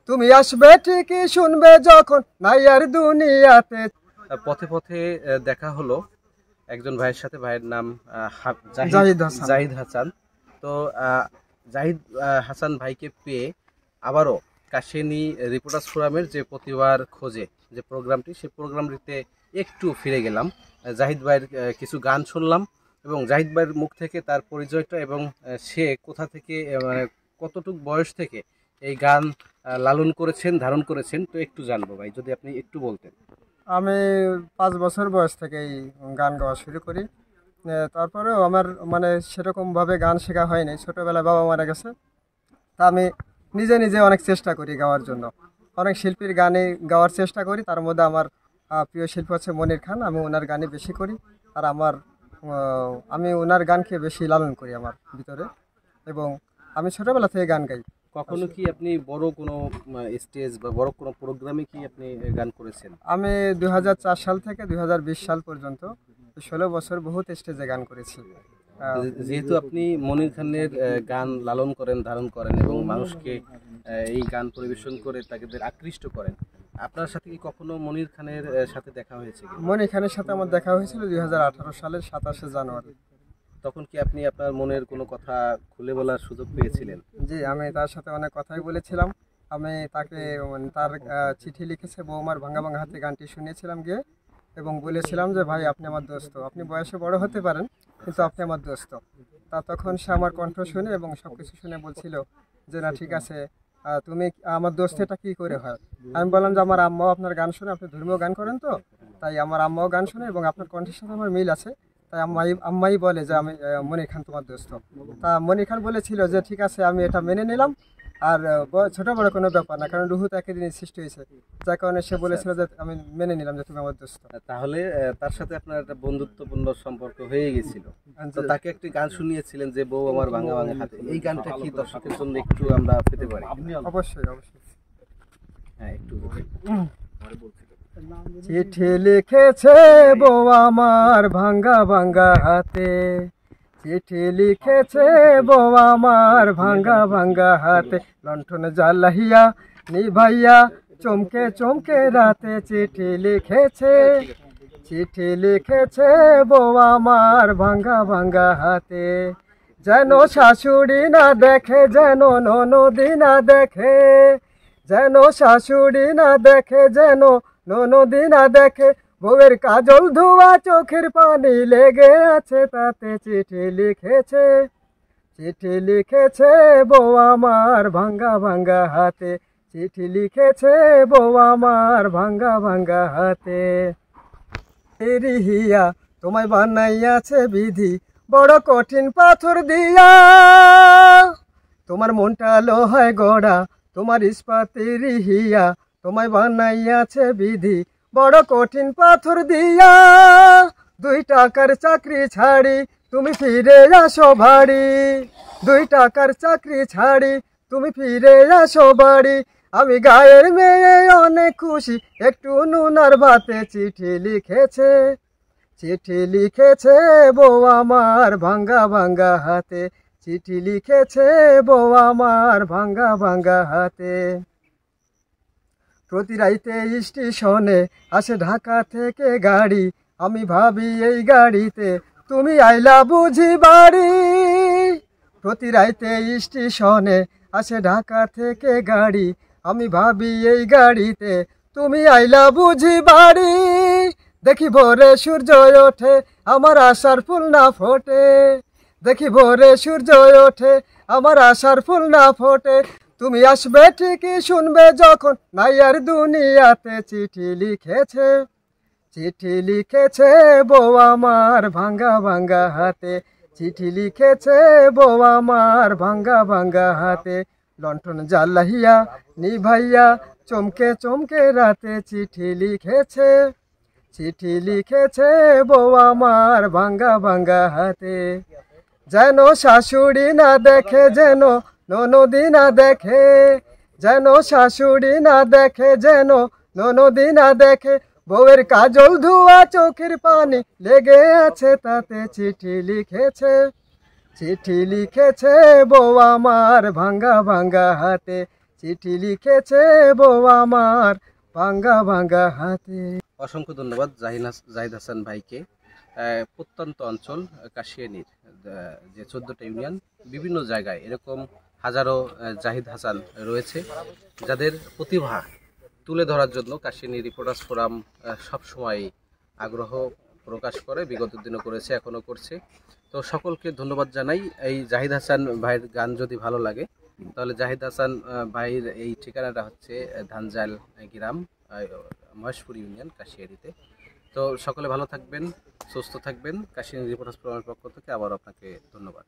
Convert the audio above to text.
তুমি আসবে ঠিকই শুনবে যখন নাই আর দুনিয়াতে। পথে পথে দেখা হলো একজন ভাইয়ের সাথে, ভাইয়ের নাম জাহিদ হাসান। জাহিদ হাসান। তো জাহিদ হাসান ভাইকে পেয়ে আবারও কাশিয়ানী রিপোর্টার্স ফোরামের যে প্রতিবার খোঁজে যে প্রোগ্রামটি, সেই প্রোগ্রামটিতে একটু ফিরে গেলাম। জাহিদ ভাইয়ের কিছু গান শুনলাম এবং জাহিদ ভাইয়ের মুখ থেকে তার পরিচয়টা এবং সে কোথা থেকে মানে কতটুকু বয়স থেকে এই গান লালন করেছেন, ধারণ করেছেন, তো একটু জানবো ভাই, যদি আপনি একটু বলতেন। আমি 5 বছর বয়স থেকেই গান গাওয়া শুরু করি। তারপরেও আমার মানে সেরকমভাবে গান শেখা হয়নি, ছোটোবেলায় বাবা মারা গেছে। তা আমি নিজে নিজে অনেক চেষ্টা করি গাওয়ার জন্য, অনেক শিল্পীর গানে গাওয়ার চেষ্টা করি। তার মধ্যে আমার প্রিয় শিল্পী হচ্ছে মনির খান। আমি ওনার গানই বেশি করি, আর আমি ওনার গানকে বেশি লালন করি আমার ভিতরে, এবং আমি ছোটোবেলা থেকে গান গাই। কখনো কি আপনি বড় কোনো স্টেজ বা বড় কোনো প্রোগ্রামে কি আপনি গান করেছেন? আমি 2004 সাল থেকে 2020 সাল পর্যন্ত 16 বছর বহুত স্টেজে গান করেছি। যেহেতু আপনি মনির খানের গান লালন করেন, ধারণ করেন এবং মানুষকে এই গান পরিবেশন করে তাদের আকৃষ্ট করেন, আপনার সাথে কি কখনো মনির খানের সাথে দেখা হয়েছে? মনির খানের সাথে আমার দেখা হয়েছিল 2018 সালের 27শে জানুয়ারি। তখন কি আপনি আপনার মনের কোনো কথা খুলে বলার সুযোগ পেয়েছিলেন? জি, আমি তার সাথে অনেক কথাই বলেছিলাম। আমি তাকে তার চিঠি লিখেছে বৌমার ভাঙ্গা ভাঙ্গা হাতে গানটি শুনিয়েছিলাম গিয়ে, এবং বলেছিলাম যে ভাই আপনি আমার দোস্ত, আপনি বয়সে বড় হতে পারেন কিন্তু আপনি আমার দোস্ত। তখন সে আমার কণ্ঠ শুনে এবং সব কিছু শুনে বলছিল যে না ঠিক আছে, তুমি আমার দোস্ত, এটা কী করে হয়? আমি বললাম যে আমার আম্মাও আপনার গান শুনে, আপনি ধর্মীয় গান করেন তো, তাই আমার আম্মাও গান শুনে এবং আপনার কণ্ঠের সাথে আমার মিল আছে, তাই আম্মাই বলে যে আমি মনির খান তোমার দোস্ত। তা মনির খান বলেছিল যে ঠিক আছে, আমি এটা মেনে নিলাম, আর ছোট বড় কোনো ব্যাপার না, কারণ রুহু তো একই দিনই সৃষ্টি হয়েছে, যার কারণে সে বলেছিল যে আমি মেনে নিলাম যে তুমি আমার দোস্ত। তাহলে তার সাথে আপনার একটা বন্ধুত্বপূর্ণ সম্পর্ক হয়ে গেছিল। তো তাকে একটি গান শুনিয়েছিলেন যে বউ আমার ভাঙা ভাঙা হাতে, এই গানটা কি দর্শকের জন্য একটু আমরা পেতে পারি? অবশ্যই অবশ্যই। হ্যাঁ, একটু চিঠি লিখেছে বউ আমার ভাঙ্গা ভাঙ্গা হাতে, চিঠি লিখেছে বউ আমার ভাঙ্গা ভাঙ্গা হাতে, লণ্ঠন জ্বালাইয়া নিভাইয়া চমকে চমকে রাতে, চিঠি লিখেছে, চিঠি লিখেছে বউ আমার ভাঙ্গা ভাঙ্গা হাতে, যেন শাশুড়ি না দেখে, যেন ননদি না দেখে, যেন শাশুড়ি না দেখে, যেন ননদি না দেখে, বউয়ের কাজল ধোয়া চোখের পানি লেগে আছে তাতে, চিঠি লিখেছে, চিঠি লিখেছে বউ আমার ভাঙ্গা ভাঙ্গা হাতে, চিঠি লিখেছে বউ আমার ভাঙ্গা ভাঙ্গা হাতে। হিয়া তোমায় বানাইয়াছে বিধি বড় কঠিন পাথর দিয়া, তোমার মনটা লোহায় গড়া, তোমার ইস্পাতের হিয়া, তোমায় বানাইয়াছে বিধি বড় কঠিন পাথর দিয়া, 2 টাকার চাকরি ছাড়ি তুমি ফিরে আসো বাড়ি, 2 টাকার চাকরি ছাড়ি তুমি ফিরে আসো বাড়ি, আমি গায়ের মেয়ে অনেক খুশি একটু নুন আর ভাতে, চিঠি লিখেছে, চিঠি লিখেছে বউ আমার ভাঙ্গা ভাঙ্গা হাতে, চিঠি লিখেছে বউ আমার ভাঙ্গা ভাঙ্গা হাতে। প্রতি রাইতে স্টেশনে আসে ঢাকা থেকে গাড়ি, আমি ভাবি এই গাড়িতে তুমি আইলা বুঝি বাড়ি, প্রতি রাইতে স্টেশনে আসে ঢাকা থেকে গাড়ি, আমি ভাবি এই গাড়িতে তুমি আইলা বুঝি বাড়ি, দেখি ভোরে সূর্য ওঠে আমার আশার ফুল না ফোটে, দেখি ভোরে সূর্য ওঠে আমার আশার ফুল না ফোটে, তুমি আসবে ঠিকই শুনবে যখন নাই আর দুনিয়াতে, চিঠি লিখেছে, চিঠি লিখেছে বউ আমার ভাঙ্গা ভাঙ্গা হাতে, চিঠি লিখেছে বউ আমার ভাঙ্গা ভাঙ্গা হাতে, লণ্ঠন জ্বালাইয়া নিভাইয়া চমকে চমকে রাতে, চিঠি লিখেছে, চিঠি লিখেছে বউ আমার ভাঙ্গা ভাঙ্গা হাতে, যেন শাশুড়ি না দেখে, যেন ননদি না দেখে, যেন শাশুড়ি না দেখে, যেন ননদি না দেখে, বউয়ের কাজল ধোয়া চোখের পানি লেগে আছে তাতে, চিঠি লিখেছে, চিঠি লিখেছে বউ আমার ভাঙ্গা ভাঙ্গা হাতে, চিঠি লিখেছে বউ আমার ভাঙ্গা ভাঙ্গা হাতে। অসংখ্য ধন্যবাদ জাহিদ হাসান ভাইকে। প্রত্যন্ত অঞ্চল কাশিয়ানীর যে 14টা ইউনিয়ন, বিভিন্ন জায়গায় এরকম হাজারো জাহিদ হাসান রয়েছে, যাদের প্রতিভা তুলে ধরার জন্য কাশিয়ানী রিপোর্টার্স ফোরাম সবসময় আগ্রহ প্রকাশ করে, বিগত দিনও করেছে, এখনও করছে। তো সকলকে ধন্যবাদ জানাই। এই জাহিদ হাসান ভাইয়ের গান যদি ভালো লাগে, তাহলে জাহিদ হাসান ভাইয়ের এই ঠিকানাটা হচ্ছে ধানজাল গ্রাম, মহেশপুর ইউনিয়ন, কাশিয়াড়িতে। তো সকলে ভালো থাকবেন, সুস্থ থাকবেন। কাশিয়ানী রিপোর্টার্স ফোরামের পক্ষ থেকে আবার আপনাকে ধন্যবাদ।